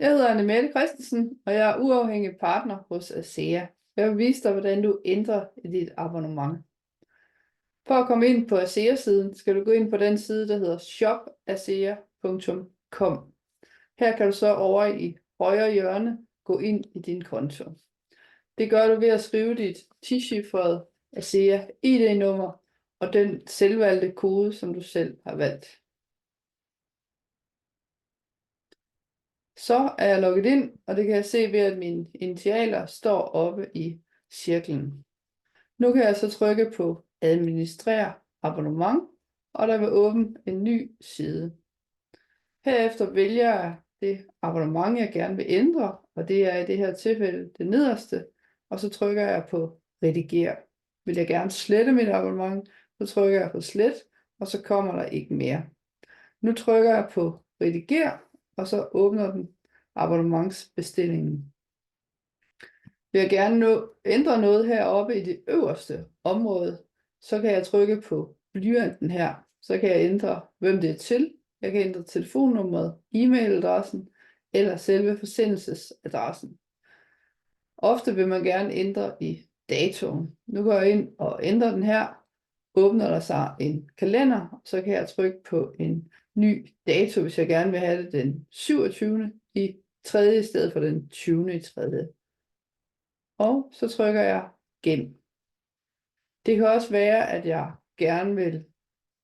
jeg hedder Anne-Mette Christensen, og jeg er uafhængig partner hos ASEA. Jeg vil vise dig, hvordan du ændrer i dit abonnement. For at komme ind på ASEA-siden, skal du gå ind på den side, der hedder shopasea.com. Her kan du så over i højre hjørne gå ind i din konto. Det gør du ved at skrive dit 10-cifrede ASEA ID-nummer og den selvvalgte kode, som du selv har valgt. Så er jeg logget ind, og det kan jeg se ved, at mine initialer står oppe i cirklen. Nu kan jeg så trykke på Administrer abonnement, og der vil åbne en ny side. Herefter vælger jeg det abonnement, jeg gerne vil ændre, og det er i det her tilfælde det nederste, og så trykker jeg på Redigere. Vil jeg gerne slette mit abonnement, så trykker jeg på Slet, og så kommer der ikke mere. Nu trykker jeg på Redigere, og så åbner den abonnementsbestillingen. Vil jeg gerne ændre noget heroppe i det øverste område, så kan jeg trykke på blyanten her. Så kan jeg ændre, hvem det er til. Jeg kan ændre telefonnummeret, e-mailadressen eller selve forsendelsesadressen. Ofte vil man gerne ændre i datoen. Nu går jeg ind og ændrer den her. Åbner der sig en kalender, så kan jeg trykke på en ny dato, hvis jeg gerne vil have det den 27. i 3. i stedet for den 20. i 3. Og så trykker jeg Gem. Det kan også være, at jeg gerne vil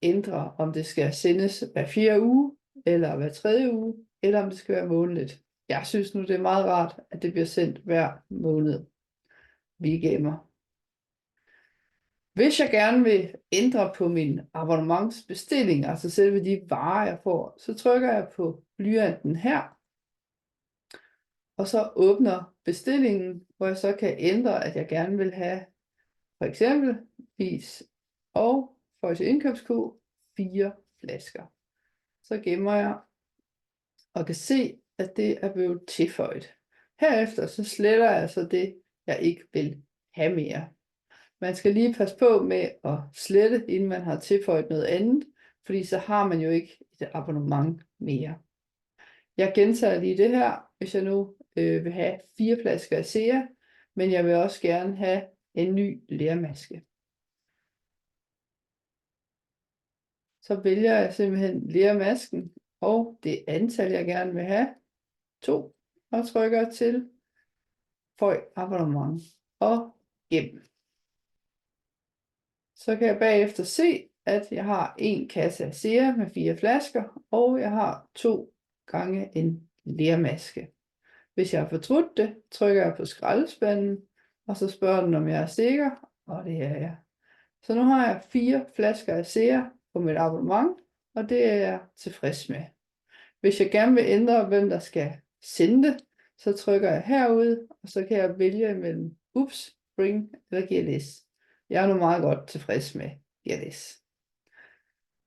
ændre, om det skal sendes hver 4. uge, eller hver 3. uge, eller om det skal være månedligt. Jeg synes nu, det er meget rart, at det bliver sendt hver måned. Vi gemmer. Hvis jeg gerne vil ændre på min abonnementsbestilling, altså selve de varer, jeg får, så trykker jeg på blyanten her, og så åbner bestillingen, hvor jeg så kan ændre, at jeg gerne vil have for eksempel vis og for til indkøbskurv 4 flasker. Så gemmer jeg og kan se, at det er blevet tilføjet. Herefter så sletter jeg så det, jeg ikke vil have mere. Man skal lige passe på med at slette, inden man har tilføjet noget andet, fordi så har man jo ikke et abonnement mere. Jeg gentager lige det her, hvis jeg nu vil have 4 flasker ASEA, men jeg vil også gerne have en ny lermaske. Så vælger jeg simpelthen lermasken og det antal, jeg gerne vil have, 2, og trykker til Føj abonnement og Gem. Så kan jeg bagefter se, at jeg har en kasse ASEA med 4 flasker, og jeg har 2 gange en lermaske. Hvis jeg har fortrudt det, trykker jeg på skraldespanden, og så spørger den, om jeg er sikker, og det er jeg. Så nu har jeg 4 flasker ASEA på mit abonnement, og det er jeg tilfreds med. Hvis jeg gerne vil ændre, hvem der skal sende det, så trykker jeg herude, og så kan jeg vælge mellem UPS, Spring eller GLS. Jeg er nu meget godt tilfreds med GLS.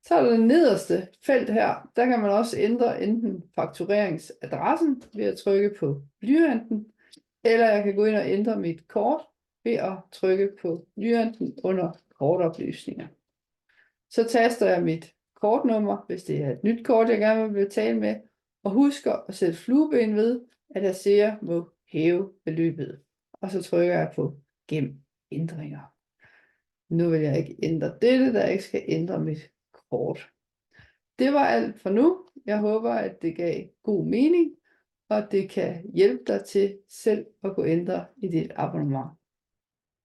Så er der det nederste felt her, der kan man også ændre enten faktureringsadressen ved at trykke på blyanten, eller jeg kan gå ind og ændre mit kort ved at trykke på blyanten under kortoplysninger. Så taster jeg mit kortnummer, hvis det er et nyt kort, jeg gerne vil betale med, og husker at sætte flueben ved, at ASEA må hæve beløbet. Og så trykker jeg på Gem ændringer. Nu vil jeg ikke ændre dette, da jeg ikke skal ændre mit kort. Det var alt for nu. Jeg håber, at det gav god mening, og at det kan hjælpe dig til selv at kunne ændre i dit abonnement.